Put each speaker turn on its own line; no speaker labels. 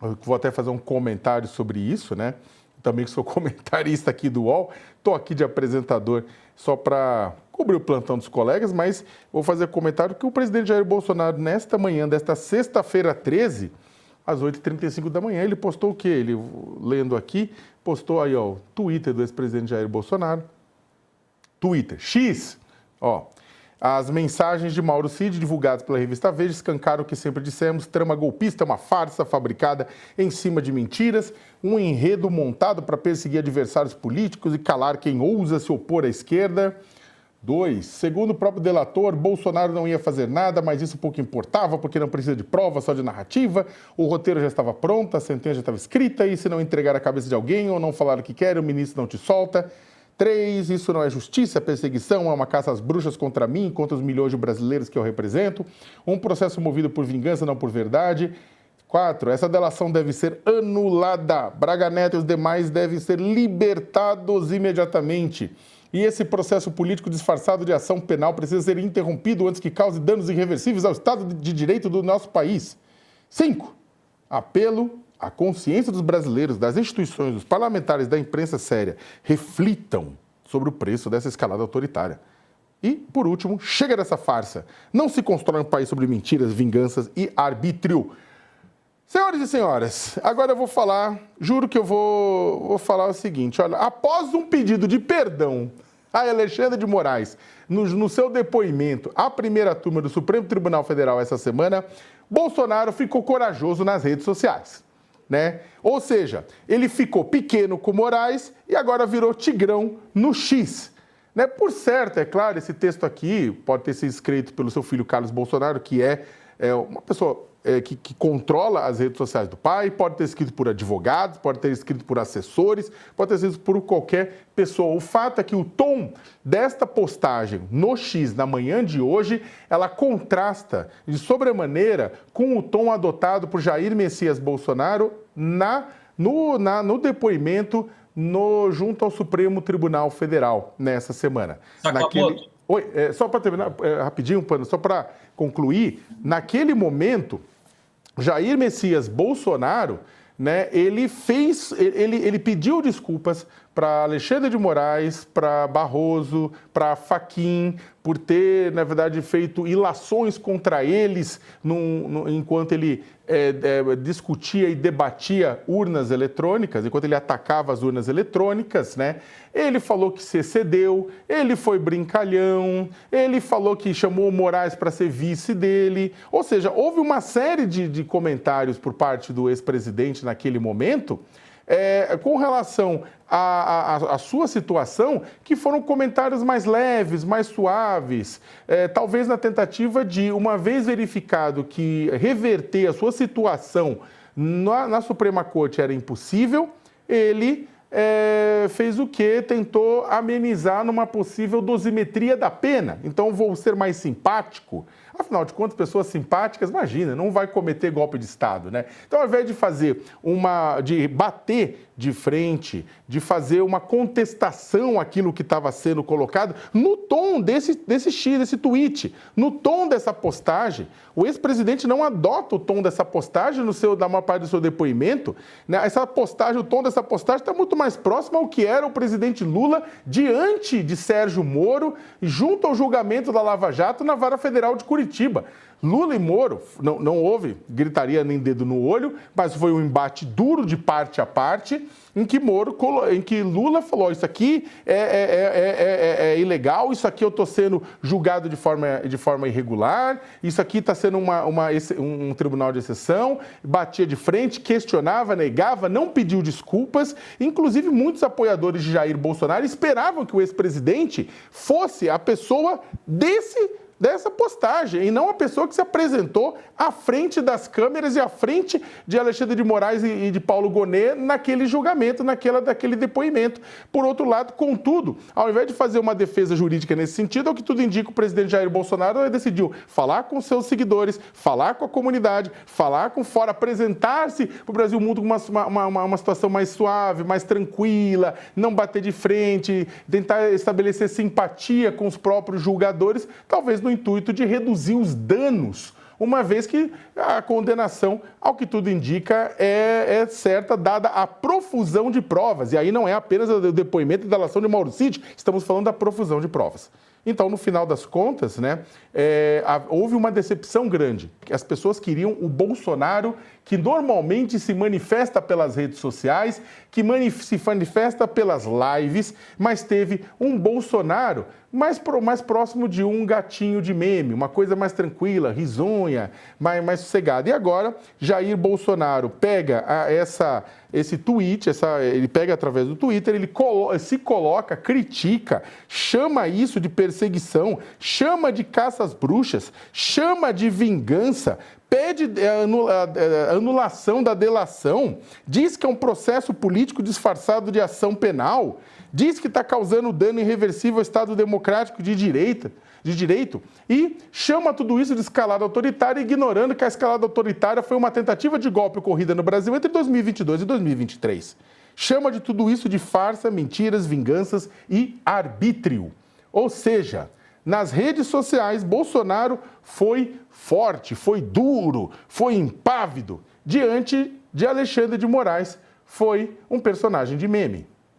Eu vou até fazer um comentário sobre isso, né? Também sou comentarista aqui do UOL, estou aqui de apresentador só para cobrir o plantão dos colegas, mas vou fazer comentário que o presidente Jair Bolsonaro, nesta manhã, desta sexta-feira 13, às 8h35 da manhã, ele postou o quê? Ele, lendo aqui, postou aí, ó, o Twitter do ex-presidente Jair Bolsonaro. Twitter, X, ó. As mensagens de Mauro Cid, divulgadas pela revista Veja, escancaram o que sempre dissemos: trama golpista, uma farsa fabricada em cima de mentiras, um enredo montado para perseguir adversários políticos e calar quem ousa se opor à esquerda. 2. Segundo o próprio delator, Bolsonaro não ia fazer nada, mas isso pouco importava, porque não precisa de prova, só de narrativa. O roteiro já estava pronto, a sentença já estava escrita, e se não entregar a cabeça de alguém ou não falar o que quer, o ministro não te solta. 3, isso não é justiça, é perseguição, é uma caça às bruxas contra mim, contra os milhões de brasileiros que eu represento. Um processo movido por vingança, não por verdade. 4, essa delação deve ser anulada. Braga Neto e os demais devem ser libertados imediatamente. E esse processo político disfarçado de ação penal precisa ser interrompido antes que cause danos irreversíveis ao Estado de Direito do nosso país. 5, apelo à consciência dos brasileiros, das instituições, dos parlamentares, da imprensa séria, reflitam sobre o preço dessa escalada autoritária. E, por último, chega dessa farsa. Não se constrói um país sobre mentiras, vinganças e arbítrio. Senhoras e senhores, agora eu vou falar, juro que eu vou falar o seguinte, olha, após um pedido de perdão a Alexandre de Moraes, no seu depoimento à primeira turma do Supremo Tribunal Federal essa semana, Bolsonaro ficou corajoso nas redes sociais. Né? Ou seja, ele ficou pequeno com Moraes e agora virou tigrão no X. Né? Por certo, é claro, esse texto aqui pode ter sido escrito pelo seu filho Carlos Bolsonaro, que é uma pessoa que controla as redes sociais do pai, pode ter escrito por advogados, pode ter escrito por assessores, pode ter escrito por qualquer pessoa. O fato é que o tom desta postagem no X, na manhã de hoje, ela contrasta de sobremaneira com o tom adotado por Jair Messias Bolsonaro no depoimento junto ao Supremo Tribunal Federal nessa semana. Oi, só para terminar rapidinho, Pano, só para concluir, naquele momento, Jair Messias Bolsonaro, né, ele pediu desculpas para Alexandre de Moraes, para Barroso, para Fachin, por ter, na verdade, feito ilações contra eles enquanto ele discutia e debatia urnas eletrônicas, enquanto ele atacava as urnas eletrônicas, né? Ele falou que se excedeu, ele foi brincalhão, ele falou que chamou o Moraes para ser vice dele. Ou seja, houve uma série de comentários por parte do ex-presidente naquele momento com relação à sua situação, que foram comentários mais leves, mais suaves, talvez na tentativa de, uma vez verificado que reverter a sua situação na Suprema Corte era impossível, ele fez o quê? Tentou amenizar numa possível dosimetria da pena. Então, vou ser mais simpático. Afinal de contas, pessoas simpáticas, imagina, não vai cometer golpe de Estado, né? Então, ao invés de de bater de frente, de fazer uma contestação àquilo que estava sendo colocado, no tom desse tweet, no tom dessa postagem, o ex-presidente não adota o tom dessa postagem na maior parte do seu depoimento, né? Essa postagem, o tom dessa postagem está muito mais próximo ao que era o presidente Lula diante de Sérgio Moro, junto ao julgamento da Lava Jato na Vara Federal de Curitiba. Lula e Moro, não houve gritaria nem dedo no olho, mas foi um embate duro de parte a parte, em que Lula falou: isso aqui é ilegal, isso aqui eu estou sendo julgado de forma irregular, isso aqui está sendo um tribunal de exceção, batia de frente, questionava, negava, não pediu desculpas. Inclusive, muitos apoiadores de Jair Bolsonaro esperavam que o ex-presidente fosse a pessoa dessa postagem, e não a pessoa que se apresentou à frente das câmeras e à frente de Alexandre de Moraes e de Paulo Gonet naquele julgamento, daquele depoimento. Por outro lado, contudo, ao invés de fazer uma defesa jurídica nesse sentido, ao que tudo indica, o presidente Jair Bolsonaro decidiu falar com seus seguidores, falar com a comunidade, falar com fora, apresentar-se para o Brasil mundo com uma situação mais suave, mais tranquila, não bater de frente, tentar estabelecer simpatia com os próprios julgadores, talvez no intuito de reduzir os danos uma vez que a condenação, ao que tudo indica, é certa, dada a profusão de provas. E aí não é apenas o depoimento e delação de Mauro Cid, estamos falando da profusão de provas. Então, no final das contas, né, houve uma decepção grande. As pessoas queriam o Bolsonaro, que normalmente se manifesta pelas redes sociais, que se manifesta pelas lives, mas teve um Bolsonaro mais próximo de um gatinho de meme, uma coisa mais tranquila, risonha, mais sossegada. E agora, Jair Bolsonaro pega esse tweet, ele pega através do Twitter, ele se coloca, critica, chama isso de perseguição, chama de caça às bruxas, chama de vingança, pede a anulação da delação, diz que é um processo político disfarçado de ação penal, diz que está causando dano irreversível ao Estado democrático de direito e chama tudo isso de escalada autoritária, ignorando que a escalada autoritária foi uma tentativa de golpe ocorrida no Brasil entre 2022 e 2023. Chama de tudo isso de farsa, mentiras, vinganças e arbítrio. Ou seja, nas redes sociais, Bolsonaro foi forte, foi duro, foi impávido. Diante de Alexandre de Moraes, foi um personagem de meme.